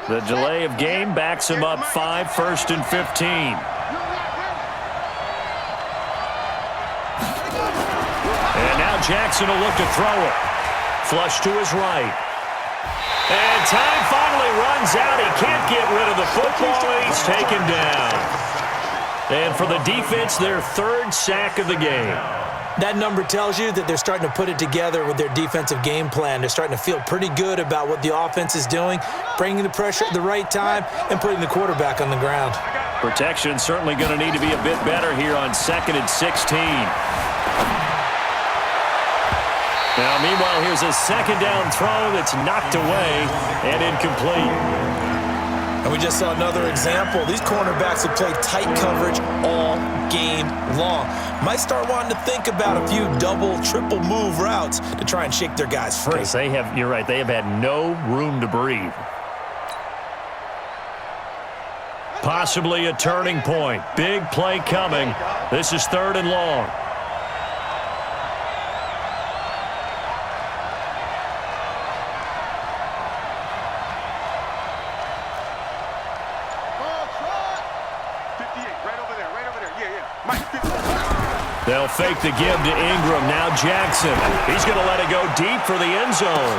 The delay of game backs him up 5, 1st and 15. And now Jackson will look to throw it. Flush to his right. And time finally runs out. He can't get rid of the football, and he's taken down. And for the defense, their 3rd sack of the game. That number tells you that they're starting to put it together with their defensive game plan. They're starting to feel pretty good about what the offense is doing, bringing the pressure at the right time, and putting the quarterback on the ground. Protection certainly going to need to be a bit better here on 2nd and 16. Now, meanwhile, here's a 2nd down throw that's knocked away and incomplete. And we just saw another example. These cornerbacks have played tight coverage all game long. Might start wanting to think about a few double, triple move routes to try and shake their guys free. You're right, they have had no room to breathe. Possibly a turning point. Big play coming. This is 3rd and long. They'll fake the give to Ingram. Now Jackson. He's going to let it go deep for the end zone.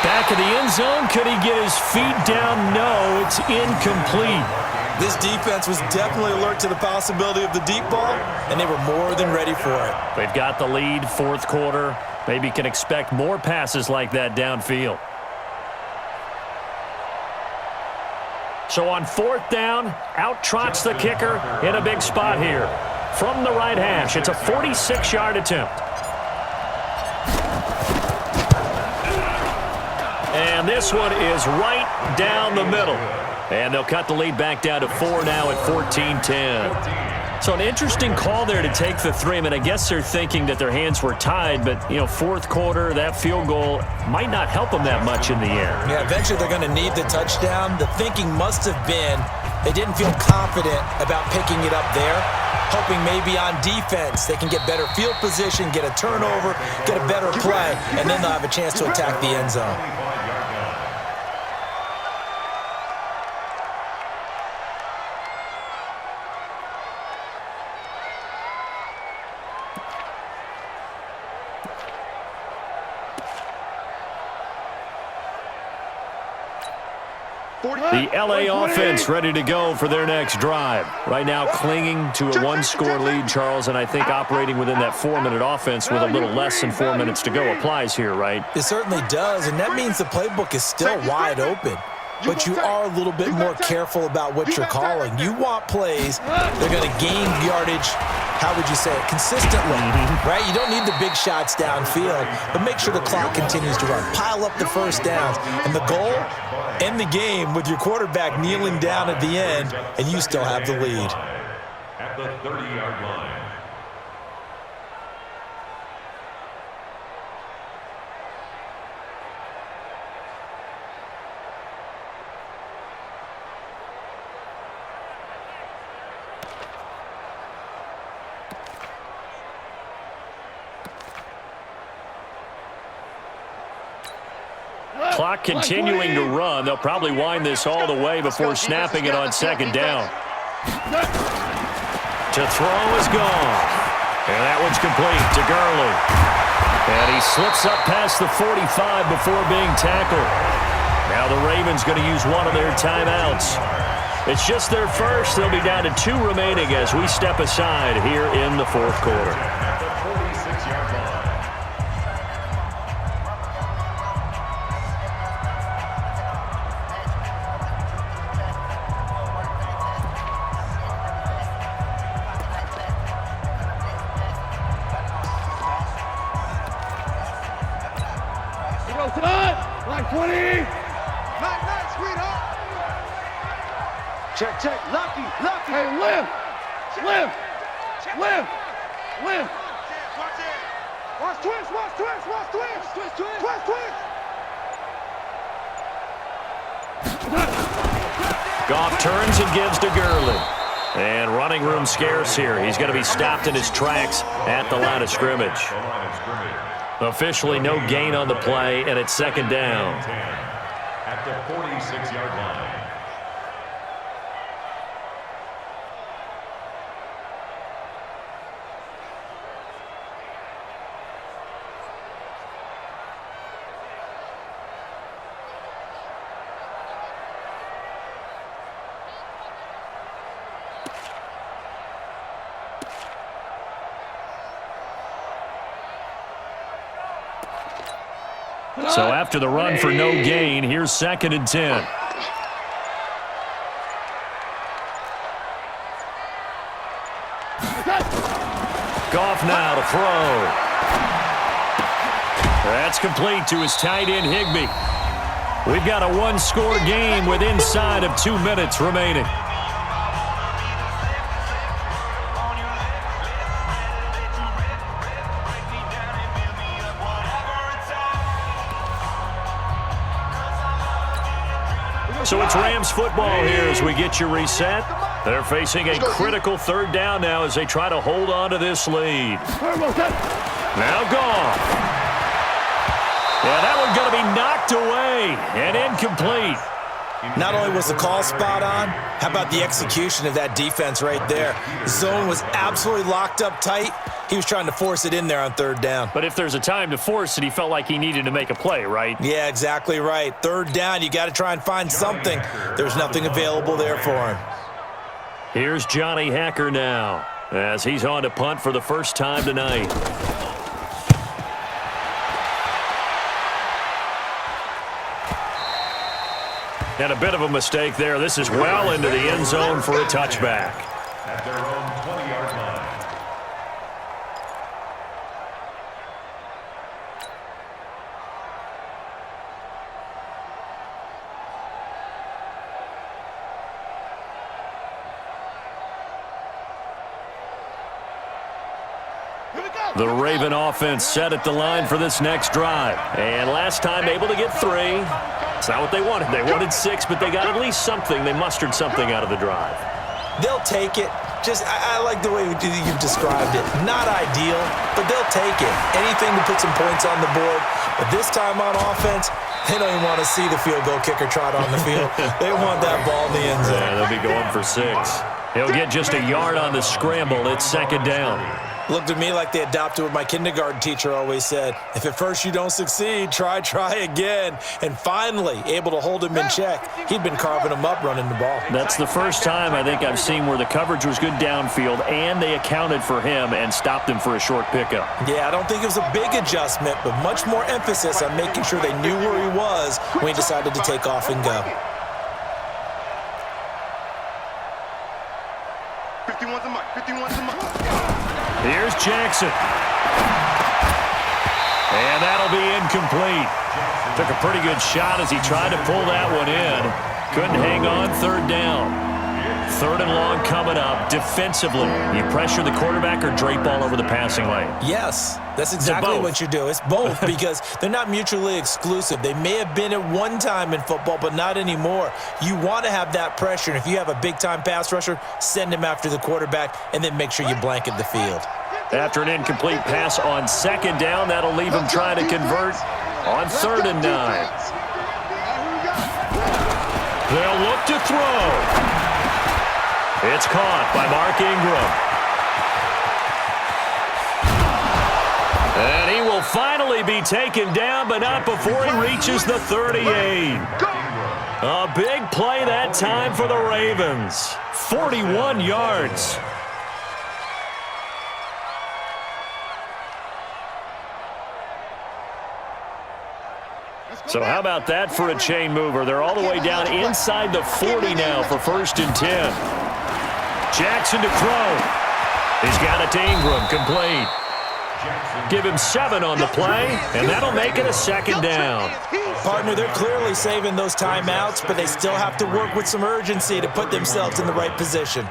Back of the end zone. Could he get his feet down? No, it's incomplete. This defense was definitely alert to the possibility of the deep ball, and they were more than ready for it. They've got the lead, 4th quarter. Maybe can expect more passes like that downfield. So on 4th down, out trots the kicker in a big spot here. From the right hash, it's a 46-yard attempt. And this one is right down the middle. And they'll cut the lead back down to 4 now at 14-10. So an interesting call there to take the 3. I mean, I guess they're thinking that their hands were tied, but, 4th quarter, that field goal might not help them that much in the air. Yeah, eventually they're going to need the touchdown. The thinking must have been they didn't feel confident about picking it up there, hoping maybe on defense they can get better field position, get a turnover, get a better play, and then they'll have a chance to attack the end zone. The L.A. offense ready to go for their next drive. Right now clinging to a 1-score lead, Charles, and I think operating within that 4-minute offense with a little less than 4 minutes to go applies here, right? It certainly does, and that means the playbook is still wide open. But you are a little bit more careful about what you're calling. You want plays they're going to gain yardage, how would you say it, consistently, right? You don't need the big shots downfield, but make sure the clock continues to run. Pile up the first downs. And the goal, end the game with your quarterback kneeling down at the end, and you still have the lead. At the 30-yard line. Clock continuing to run. They'll probably wind this all the way before snapping it on 2nd down. To throw is gone. And that one's complete to Gurley. And he slips up past the 45 before being tackled. Now the Ravens going to use one of their timeouts. It's just their first. They'll be down to 2 remaining as we step aside here in the 4th quarter. Check. Lucky. Hey, lift. Watch twist. Goff turns and gives to Gurley. And running room scarce here. He's going to be stopped in his tracks at the line of scrimmage. Officially no gain on the play, and it's 2nd down. the 46-yard line. So after the run for no gain, here's 2nd and 10. Goff now to throw. That's complete to his tight end, Higbee. We've got a one-score game with inside of 2 minutes remaining. So it's Rams football here as we get you reset. They're facing a critical 3rd down now as they try to hold on to this lead. Now Goff. Yeah, that one's going to be knocked away and incomplete. Not only was the call spot on, how about the execution of that defense right there? The zone was absolutely locked up tight. He was trying to force it in there on 3rd down. But if there's a time to force it, he felt like he needed to make a play, right? Yeah, exactly right. 3rd down, you got to try and find something. There's nothing available there for him. Here's Johnny Hacker now as he's on to punt for the first time tonight. And a bit of a mistake there. This is well into the end zone for a touchback. At their own 20-yard line. The Raven offense set at the line for this next drive. And last time able to get 3. It's not what they wanted. They wanted 6, but they got at least something. They mustered something out of the drive. They'll take it. Just, I like the way you've described it. Not ideal, but they'll take it. Anything to put some points on the board. But this time on offense, they don't even want to see the field goal kicker trot on the field. They want that ball in the end zone. Yeah, they'll be going for 6. He'll get just a yard on the scramble. It's 2nd down. Looked at me like they adopted what my kindergarten teacher always said. If at first you don't succeed, try again. And finally, able to hold him in check. He'd been carving him up running the ball. That's the first time I think I've seen where the coverage was good downfield and they accounted for him and stopped him for a short pickup. Yeah, I don't think it was a big adjustment, but much more emphasis on making sure they knew where he was when he decided to take off and go. 51's a mark. 51's a mark. Here's Jackson. And that'll be incomplete. Took a pretty good shot as he tried to pull that one in. Couldn't hang on 3rd down. 3rd and long coming up. Defensively, you pressure the quarterback or drape all over the passing lane? Yes, that's exactly what you do. It's both because they're not mutually exclusive. They may have been at one time in football, but not anymore. You want to have that pressure, and if you have a big-time pass rusher, send him after the quarterback, and then make sure you blanket the field. After an incomplete pass on 2nd down, that'll leave him trying to convert on 3rd and 9. They'll look to throw. It's caught by Mark Ingram. And he will finally be taken down, but not before he reaches the 38. A big play that time for the Ravens. 41 yards. So how about that for a chain mover? They're all the way down inside the 40 now for 1st and 10. Jackson to throw. He's got it to Ingram, complete. Give him 7 on the play, and that'll make it a 2nd down. Partner, they're clearly saving those timeouts, but they still have to work with some urgency to put themselves in the right position.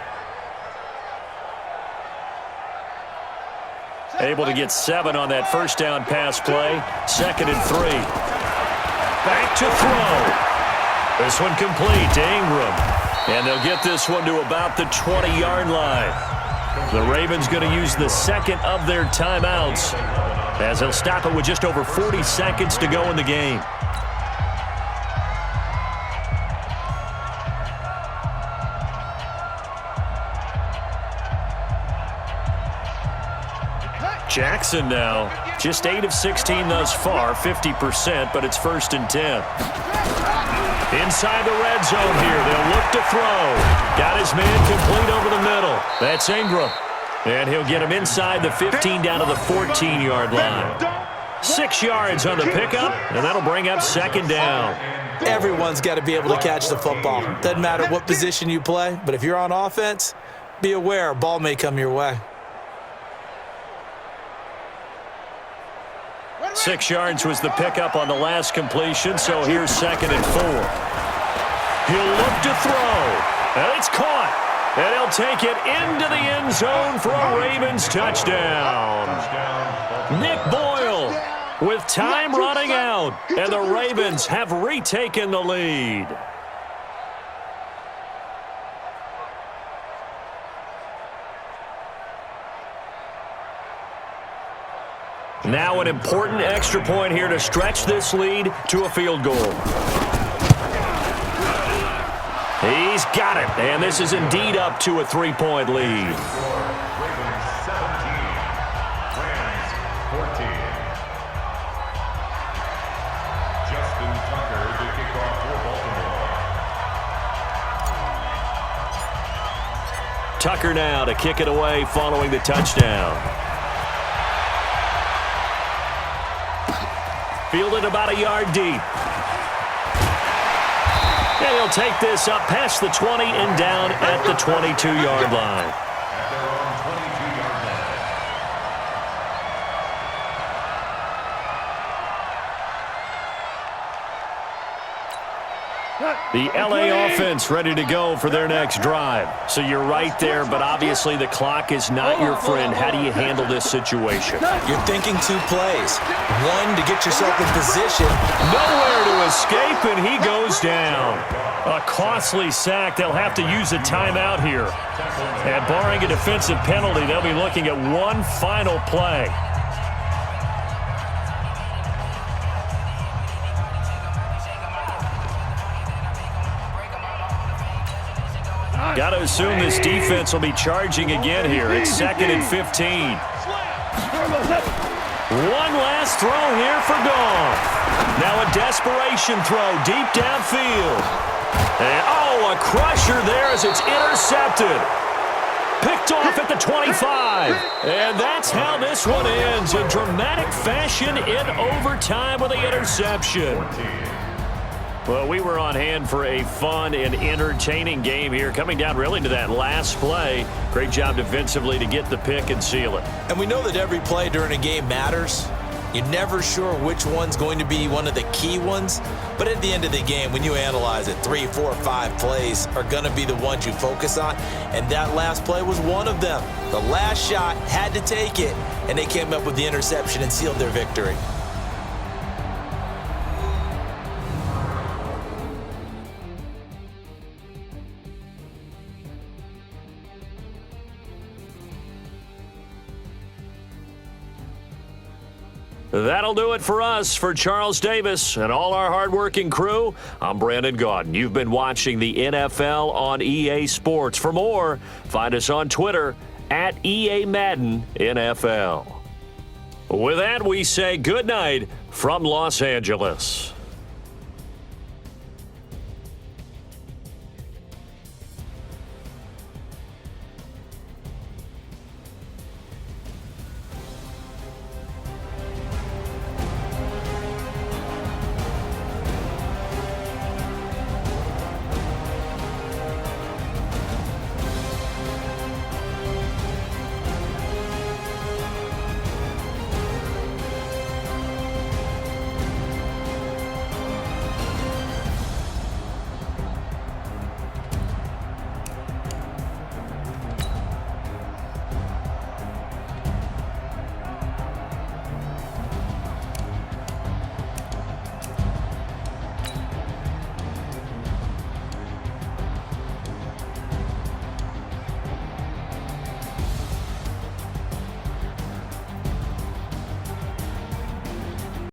Able to get 7 on that 1st down pass play. 2nd and 3. Back to throw. This one complete to Ingram. And they'll get this one to about the 20-yard line. The Ravens going to use the 2nd of their timeouts as they'll stop it with just over 40 seconds to go in the game. Jackson now, just 8 of 16 thus far, 50%, but it's 1st and 10. Inside the red zone here, they'll look to throw. Got his man complete over the middle. That's Ingram. And he'll get him inside the 15 down to the 14-yard line. 6 yards on the pickup, and that'll bring up 2nd down. Everyone's got to be able to catch the football. Doesn't matter what position you play, but if you're on offense, be aware a ball may come your way. 6 yards was the pickup on the last completion, so here's 2nd and 4. He'll look to throw, and it's caught. And he'll take it into the end zone for a Ravens touchdown. Nick Boyle with time running out, and the Ravens have retaken the lead. Now an important extra point here to stretch this lead to a field goal. He's got it, and this is indeed up to a 3-point lead. Ravens 17, Rams 14. Justin Tucker to kick off for Baltimore. Tucker now to kick it away following the touchdown. Fielded about a yard deep. And he'll take this up past the 20 and down at the 22-yard line. At their own 22-yard line. The LA offense ready to go for their next drive. So you're right there, but obviously the clock is not your friend. How do you handle this situation? You're thinking 2 plays. 1 to get yourself in position. Nowhere to escape, and he goes down. A costly sack. They'll have to use a timeout here. And barring a defensive penalty, they'll be looking at one final play. Got to assume this defense will be charging again here. It's 2nd and 15. One last throw here for Goff. Now a desperation throw deep downfield. And, oh, a crusher there as it's intercepted. Picked off at the 25. And that's how this one ends in dramatic fashion in overtime with the interception. Well, we were on hand for a fun and entertaining game here, coming down really to that last play. Great job defensively to get the pick and seal it. And we know that every play during a game matters. You're never sure which one's going to be one of the key ones. But at the end of the game, when you analyze it, 3, 4, 5 plays are going to be the ones you focus on. And that last play was one of them. The last shot had to take it, and they came up with the interception and sealed their victory. That'll do it for us. For Charles Davis and all our hardworking crew, I'm Brandon Gaudin. You've been watching the NFL on EA Sports. For more, find us on Twitter at EA Madden NFL. With that, we say good night from Los Angeles.